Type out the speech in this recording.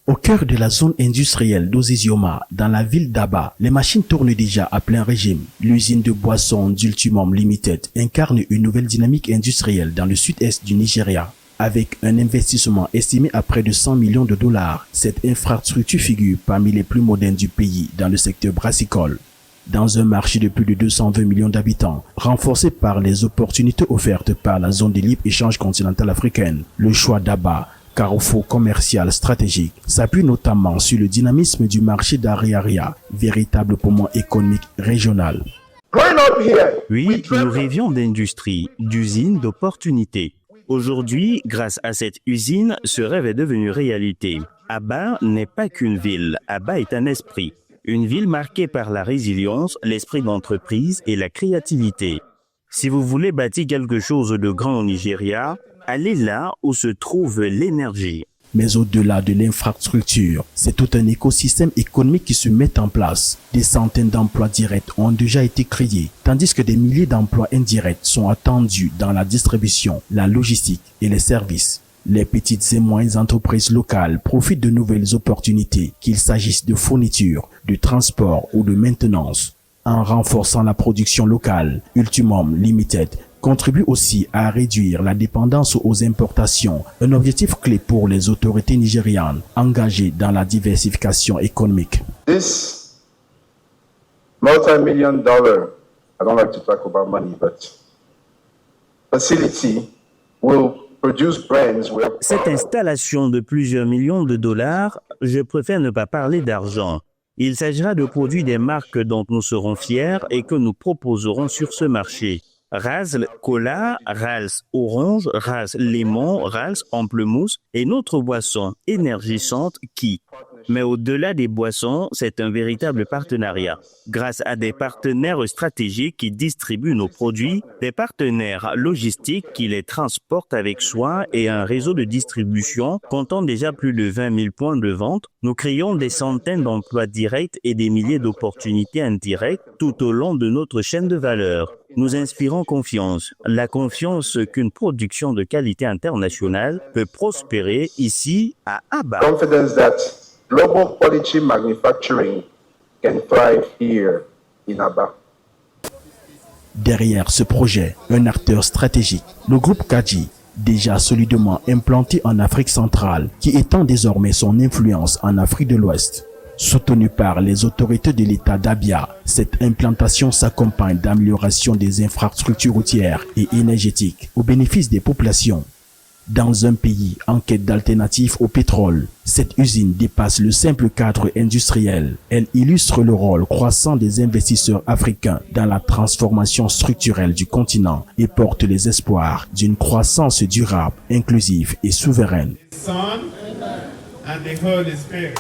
Au cœur de la zone industrielle d'Ozisioma, dans la ville d'Aba, les machines tournent déjà à plein régime. L'usine de boissons d'Ultimum Limited incarne une nouvelle dynamique industrielle dans le sud-est du Nigeria. Avec un investissement estimé à près de 100 millions de dollars, cette infrastructure figure parmi les plus modernes du pays dans le secteur brassicole. Dans un marché de plus de 220 millions d'habitants, renforcé par les opportunités offertes par la zone de libre-échange continentale africaine, le choix d'Aba, carrefour commercial stratégique, s'appuie notamment sur le dynamisme du marché d'Ariaria, véritable poumon économique régional. Oui, nous rêvions d'industrie, d'usines, d'opportunités. Aujourd'hui, grâce à cette usine, ce rêve est devenu réalité. Aba n'est pas qu'une ville, Aba est un esprit. Une ville marquée par la résilience, l'esprit d'entreprise et la créativité. Si vous voulez bâtir quelque chose de grand au Nigeria, allez là où se trouve l'énergie. Mais au-delà de l'infrastructure, c'est tout un écosystème économique qui se met en place. Des centaines d'emplois directs ont déjà été créés, tandis que des milliers d'emplois indirects sont attendus dans la distribution, la logistique et les services. Les petites et moyennes entreprises locales profitent de nouvelles opportunités, qu'il s'agisse de fourniture, de transport ou de maintenance. En renforçant la production locale, Ultimum Limited contribue aussi à réduire la dépendance aux importations, un objectif clé pour les autorités nigérianes engagées dans la diversification économique. This multi-million dollar, I don't like to talk about money, but facility will produce brands. Cette installation de plusieurs millions de dollars, je préfère ne pas parler d'argent. Il s'agira de produire des marques dont nous serons fiers et que nous proposerons sur ce marché. Raz Cola, Raz Orange, Raz Lemon, Raz Pamplemousse et notre boisson énergisante qui. Mais au-delà des boissons, c'est un véritable partenariat. Grâce à des partenaires stratégiques qui distribuent nos produits, des partenaires logistiques qui les transportent avec soin et un réseau de distribution comptant déjà plus de 20 000 points de vente, nous créons des centaines d'emplois directs et des milliers d'opportunités indirectes tout au long de notre chaîne de valeur. Nous inspirons confiance, la confiance qu'une production de qualité internationale peut prospérer ici à Aba. Confidence that global quality manufacturing can thrive here in Aba. Derrière ce projet, un acteur stratégique, le groupe Kaji, déjà solidement implanté en Afrique centrale, qui étend désormais son influence en Afrique de l'Ouest. Soutenue par les autorités de l'État d'Abia, cette implantation s'accompagne d'amélioration des infrastructures routières et énergétiques au bénéfice des populations. Dans un pays en quête d'alternatives au pétrole, cette usine dépasse le simple cadre industriel. Elle illustre le rôle croissant des investisseurs africains dans la transformation structurelle du continent et porte les espoirs d'une croissance durable, inclusive et souveraine. Son and the Holy Spirit.